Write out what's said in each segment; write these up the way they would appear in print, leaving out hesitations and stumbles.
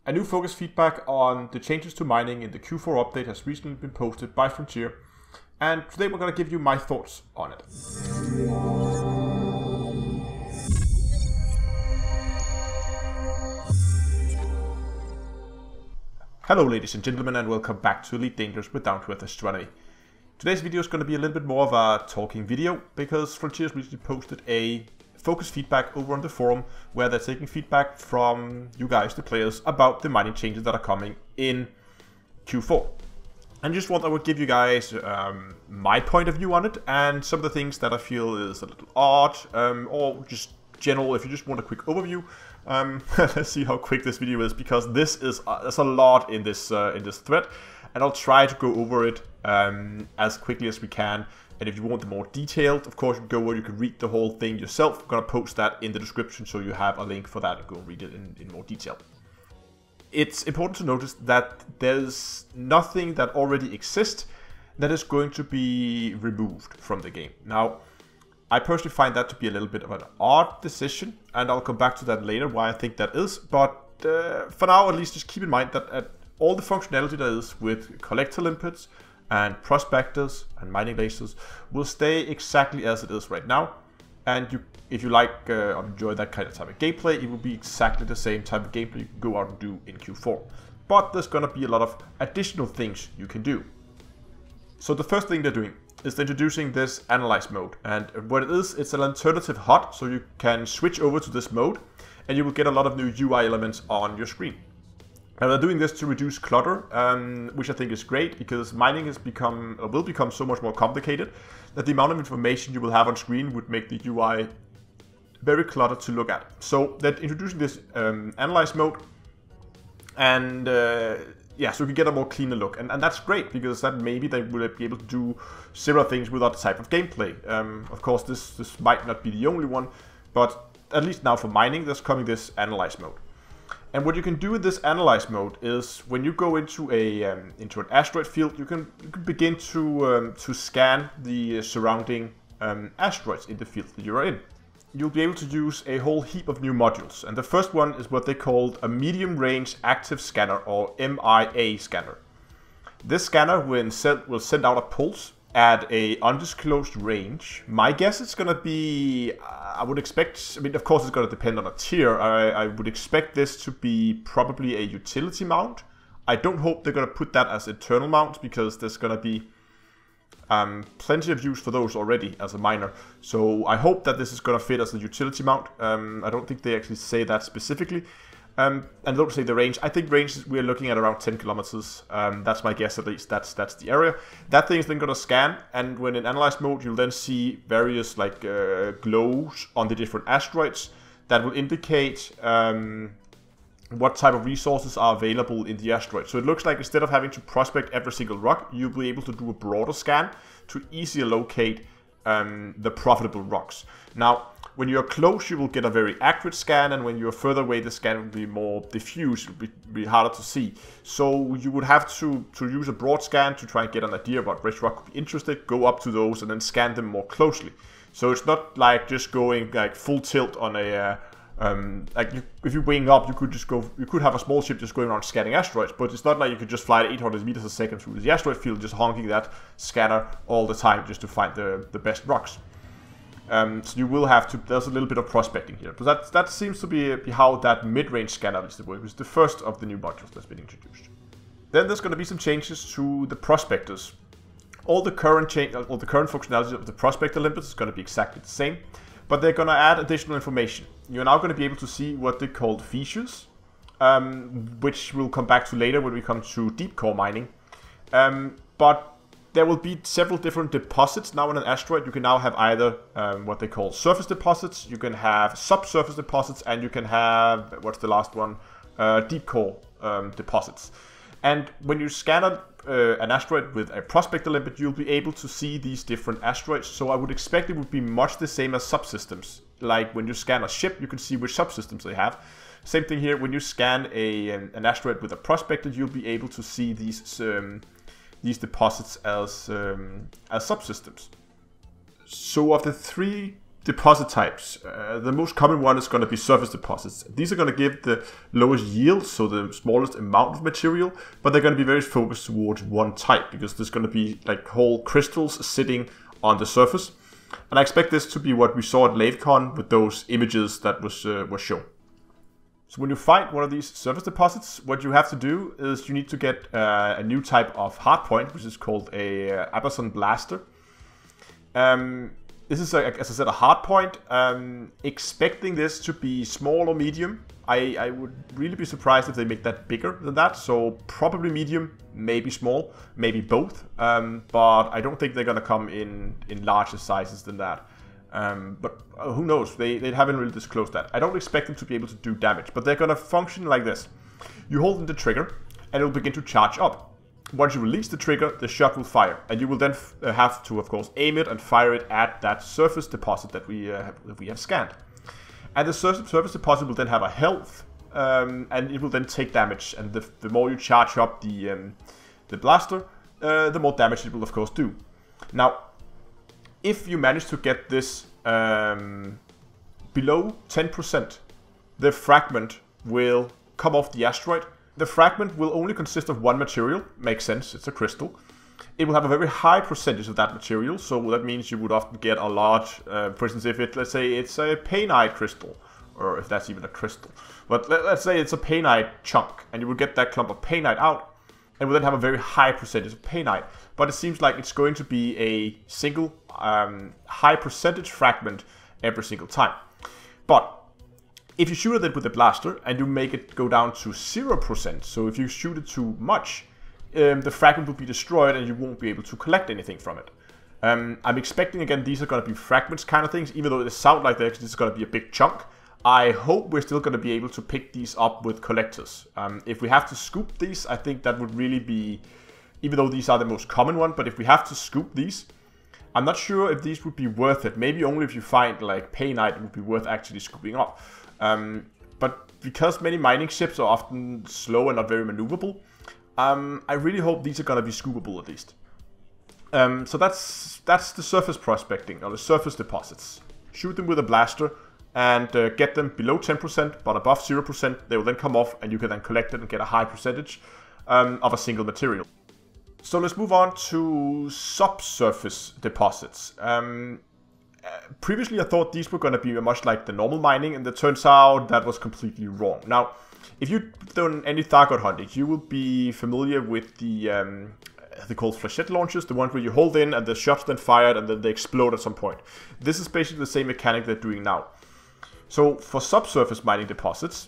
A new focus feedback on the changes to mining in the Q4 update has recently been posted by Frontier, and today we're going to give you my thoughts on it. Hello ladies and gentlemen, and welcome back to Elite Dangerous with Down to Earth Astronomy. Today's video is going to be a little bit more of a talking video because Frontier recently posted a focus feedback over on the forum where they're taking feedback from you guys, the players, about the mining changes that are coming in Q4. And just what I would give you guys my point of view on it and some of the things that I feel is a little odd or just general if you just want a quick overview. Let's see how quick this video is because there's a lot in this thread, and I'll try to go over it as quickly as we can. And if you want the more detailed, of course, you can go where you can read the whole thing yourself. I'm going to post that in the description so you have a link for that and go and read it in more detail. It's important to notice that there's nothing that already exists that is going to be removed from the game. Now, I personally find that to be a little bit of an odd decision, and I'll come back to that later why I think that is. But for now, at least, just keep in mind that all the functionality that is with collector limpets and prospectors and mining lasers will stay exactly as it is right now. And if you like or enjoy that kind of type of gameplay, it will be exactly the same type of gameplay you can go out and do in Q4. But there's going to be a lot of additional things you can do. So the first thing they're doing is introducing this analyze mode, and what it is, it's an alternative HUD, so you can switch over to this mode and you will get a lot of new UI elements on your screen. And they're doing this to reduce clutter, which I think is great because mining will become so much more complicated that the amount of information you will have on screen would make the UI very cluttered to look at. So they're introducing this analyze mode, and yeah, so we can get a more cleaner look, and that's great because that maybe they will be able to do similar things with other type of gameplay. Of course, this might not be the only one, but at least now for mining, there's coming this analyze mode. And what you can do in this analyze mode is when you go into an asteroid field, you can begin to scan the surrounding asteroids in the field that you are in. You'll be able to use a whole heap of new modules, and the first one is what they called a medium range active scanner, or MIA scanner. This scanner will send out a pulse at a undisclosed range. My guess it's going to be, I would expect, I mean, of course it's going to depend on a tier. I would expect this to be probably a utility mount. I don't hope they're going to put that as internal mount because there's going to be plenty of use for those already as a miner. So I hope that this is going to fit as a utility mount. I don't think they actually say that specifically. And don't say the range. I think range we're looking at around 10 kilometers. That's my guess, at least. That's the area. That thing is then going to scan, and when in analyze mode, you'll then see various like glows on the different asteroids that will indicate what type of resources are available in the asteroid. So it looks like instead of having to prospect every single rock, you'll be able to do a broader scan to easier locate the profitable rocks. Now, when you're close, you will get a very accurate scan, and when you're further away, the scan will be more diffuse, it will be harder to see. So you would have to use a broad scan to try and get an idea about which rock could be interested, go up to those, and then scan them more closely. So it's not like just going like full tilt on a if you wing up, you could have a small ship just going around scanning asteroids, but it's not like you could just fly at 800 meters a second through the asteroid field, just honking that scanner all the time just to find the best rocks. So you will have to, there's a little bit of prospecting here. But that seems to be how that mid-range scanner is working. It's the first of the new modules that's been introduced. Then there's going to be some changes to the prospectors. All the current functionality of the prospector limpets is going to be exactly the same, but they're going to add additional information. You're now going to be able to see what they call features, which we'll come back to later when we come to deep core mining. But there will be several different deposits now in an asteroid. You can now have either what they call surface deposits, you can have subsurface deposits, and you can have, what's the last one, deep core deposits. And when you scan an asteroid with a prospector limpet, you'll be able to see these different asteroids. So I would expect it would be much the same as subsystems. Like when you scan a ship, you can see which subsystems they have. Same thing here, when you scan an asteroid with a prospector, you'll be able to see these deposits as subsystems. So of the three deposit types. The most common one is going to be surface deposits. These are going to give the lowest yield, so the smallest amount of material, but they're going to be very focused towards one type, because there's going to be like whole crystals sitting on the surface. And I expect this to be what we saw at LaveCon with those images that was shown. So when you find one of these surface deposits, what you have to do is you need to get a new type of hardpoint, which is called a Abbason blaster. This is, as I said, a hardpoint. Expecting this to be small or medium. I would really be surprised if they make that bigger than that. So probably medium, maybe small, maybe both. But I don't think they're going to come in larger sizes than that. But who knows? They haven't really disclosed that. I don't expect them to be able to do damage, but they're going to function like this. You hold in the trigger, and it will begin to charge up. Once you release the trigger, the shot will fire, and you will then have to, of course, aim it and fire it at that surface deposit that we have scanned. And the surface deposit will then have a health, and it will then take damage. And the more you charge up the blaster, the more damage it will, of course, do. Now, if you manage to get this below 10%, the fragment will come off the asteroid. The fragment will only consist of one material. Makes sense, it's a crystal. It will have a very high percentage of that material, so that means you would often get a large, for instance, if let's say it's a painite crystal, or if that's even a crystal. But let's say it's a painite chunk, and you will get that clump of painite out, and will then have a very high percentage of painite. But it seems like it's going to be a single high percentage fragment every single time. But if you shoot at it with a blaster and you make it go down to 0%, so if you shoot it too much, the fragment will be destroyed and you won't be able to collect anything from it. I'm expecting, again, these are going to be fragments kind of things, even though they sound like this is going to be a big chunk. I hope we're still going to be able to pick these up with collectors. If we have to scoop these, I think that would really be, even though these are the most common one, but if we have to scoop these, I'm not sure if these would be worth it. Maybe only if you find like painite, it would be worth actually scooping up. But because many mining ships are often slow and not very maneuverable, I really hope these are going to be scoopable at least. So that's the surface prospecting, or the surface deposits. Shoot them with a blaster and get them below 10%, but above 0%, they will then come off and you can then collect it and get a high percentage of a single material. So let's move on to subsurface deposits. Previously I thought these were going to be much like the normal mining, and it turns out that was completely wrong. Now, if you've done any Thargoid hunting, you will be familiar with the they're called flechette launchers, the ones where you hold in and the shots then fired and then they explode at some point. This is basically the same mechanic they're doing now. So for subsurface mining deposits,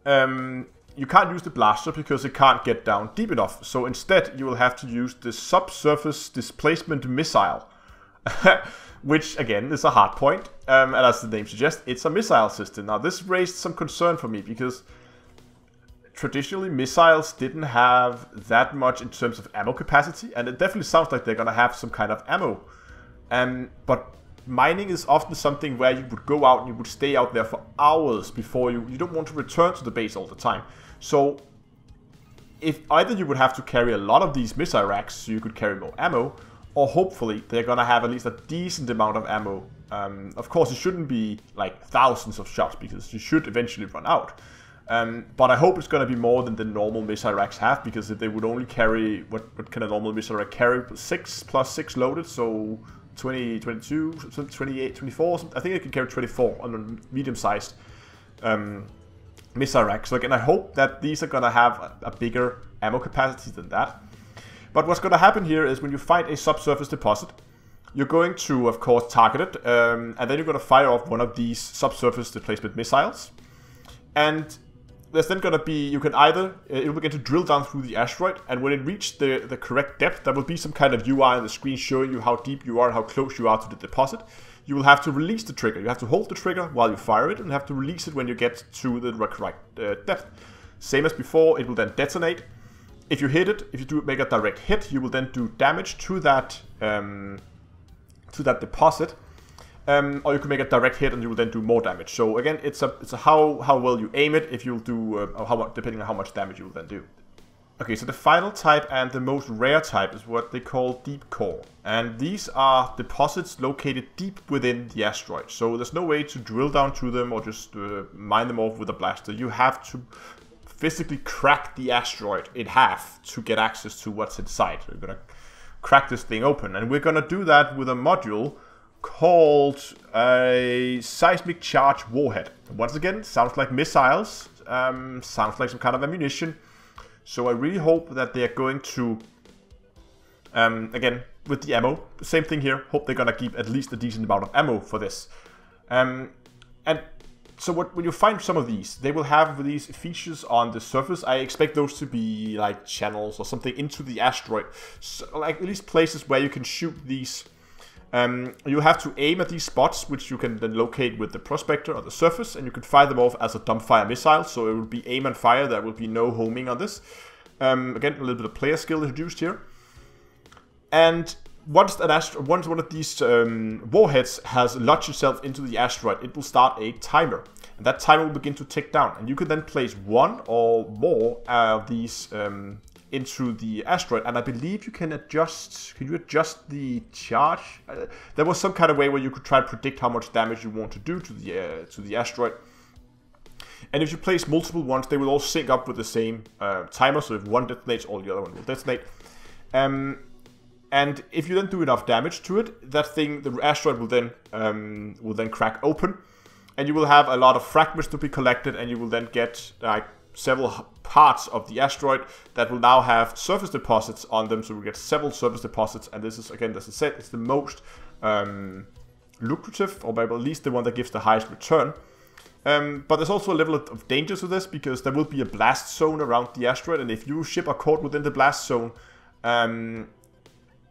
you can't use the blaster because it can't get down deep enough. So instead you will have to use the subsurface displacement missile. Which, again, is a hard point, and as the name suggests, it's a missile system. Now, this raised some concern for me, because traditionally missiles didn't have that much in terms of ammo capacity, and it definitely sounds like they're going to have some kind of ammo. But mining is often something where you would go out and you would stay out there for hours before you don't want to return to the base all the time. So, if either you would have to carry a lot of these missile racks so you could carry more ammo, or hopefully they're going to have at least a decent amount of ammo. Of course, it shouldn't be like thousands of shots, because you should eventually run out. But I hope it's going to be more than the normal missile racks have, because if they would only carry, what can a normal missile rack carry? 6 plus 6 loaded, so 20, 22, 28, 24. I think it can carry 24 on a medium-sized missile rack. So again, I hope that these are going to have a bigger ammo capacity than that. But what's going to happen here is when you find a subsurface deposit, you're going to, of course, target it, and then you're going to fire off one of these subsurface displacement missiles. And there's then going to be, you can either, it will begin to drill down through the asteroid, and when it reaches the correct depth, there will be some kind of UI on the screen showing you how deep you are and how close you are to the deposit. You will have to release the trigger. You have to hold the trigger while you fire it, and have to release it when you get to the correct depth. Same as before, it will then detonate. If you hit it, if you do make a direct hit, you will then do damage to that deposit, or you can make a direct hit and you will then do more damage. So again, it's a how well you aim it. If you'll do depending on how much damage you will then do. Okay, so the final type and the most rare type is what they call deep core. And these are deposits located deep within the asteroid. So there's no way to drill down to them or just mine them off with a blaster. You have to physically crack the asteroid in half to get access to what's inside. We're going to crack this thing open. And we're going to do that with a module called a seismic charge warhead. Once again, sounds like missiles, sounds like some kind of ammunition. So I really hope that they're going to, again, with the ammo, same thing here, hope they're going to keep at least a decent amount of ammo for this. And so when you find some of these, they will have these features on the surface. I expect those to be like channels or something into the asteroid. So, like at least places where you can shoot these. You have to aim at these spots, which you can then locate with the prospector on the surface, and you can fire them off as a dumbfire missile, so it will be aim and fire, there will be no homing on this. Again, a little bit of player skill introduced here. And once one of these warheads has lodged itself into the asteroid, it will start a timer. And that timer will begin to tick down, and you can then place one or more of these into the asteroid, and I believe you can adjust. Can you adjust the charge? There was some kind of way where you could try to predict how much damage you want to do to the asteroid. And if you place multiple ones, they will all sync up with the same timer. So if one detonates, all the other one will detonate. And if you then do enough damage to it, the asteroid will then crack open, and you will have a lot of fragments to be collected, and you will then get like several parts of the asteroid that will now have surface deposits on them. So we get several surface deposits, and this is, again, as I said, it's the most lucrative, or maybe at least the one that gives the highest return. But there's also a level of danger to this, because there will be a blast zone around the asteroid, and if your ship are caught within the blast zone,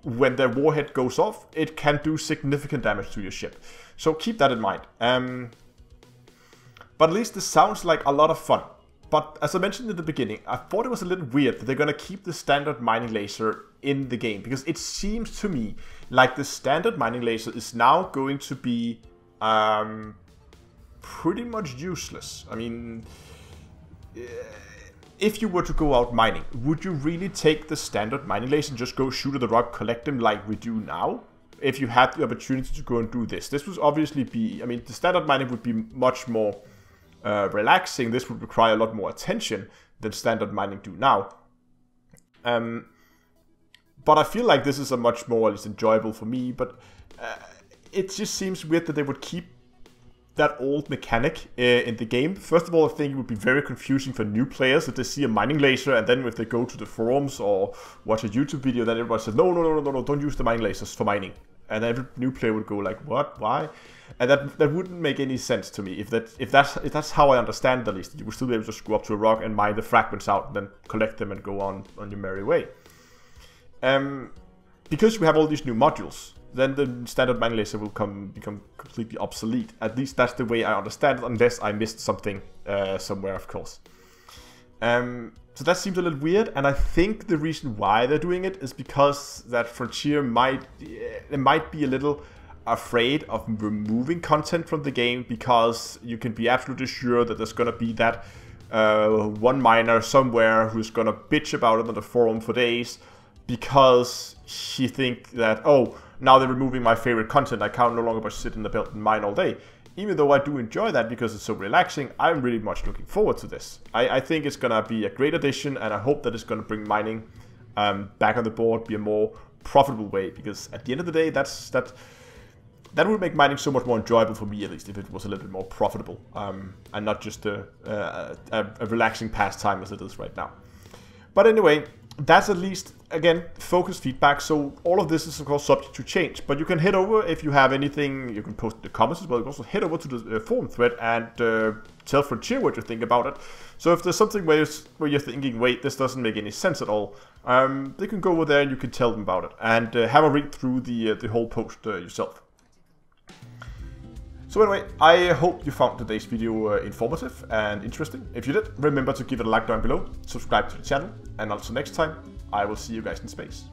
when their warhead goes off, it can do significant damage to your ship. So keep that in mind. But at least this sounds like a lot of fun. But as I mentioned in the beginning, I thought it was a little weird that they're going to keep the standard mining laser in the game. Because it seems to me like the standard mining laser is now going to be pretty much useless. I mean, if you were to go out mining, would you really take the standard mining laser and just go shoot at the rock, collect them like we do now? If you had the opportunity to go and do this. This would obviously be, I mean, the standard mining would be much more relaxing. This would require a lot more attention than standard mining do now. But I feel like this is a much more, at least enjoyable for me, but it just seems weird that they would keep that old mechanic in the game. First of all, I think it would be very confusing for new players if they see a mining laser, and then if they go to the forums or watch a YouTube video, then everybody says, no, don't use the mining lasers for mining. And every new player would go like, what? Why? And that wouldn't make any sense to me. If that's how I understand it, at least, you would still be able to go up to a rock and mine the fragments out, and then collect them and go on your merry way. Because we have all these new modules, then the standard mining laser will become completely obsolete. At least that's the way I understand it, unless I missed something somewhere, of course. So that seems a little weird, and I think the reason why they're doing it is because that Frontier might be a little afraid of removing content from the game, because you can be absolutely sure that there's gonna be that one miner somewhere who's gonna bitch about it on the forum for days, because he think that, oh, now they're removing my favorite content, I can't no longer just sit in the belt and mine all day. Even though I do enjoy that because it's so relaxing, I'm really much looking forward to this. I think it's gonna be a great addition, and I hope that it's gonna bring mining back on the board, be a more profitable way, because at the end of the day, that would make mining so much more enjoyable for me, at least, if it was a little bit more profitable, and not just a relaxing pastime as it is right now. But anyway, that's at least, again, focused feedback, so all of this is of course subject to change. But you can head over, if you have anything, you can post in the comments as well. You can also head over to the forum thread and tell Frontier what you think about it. So if there's something where you're thinking, wait, this doesn't make any sense at all, they can go over there and you can tell them about it, and have a read through the whole post yourself. So anyway, I hope you found today's video informative and interesting. If you did, remember to give it a like down below, subscribe to the channel, and until next time, I will see you guys in space.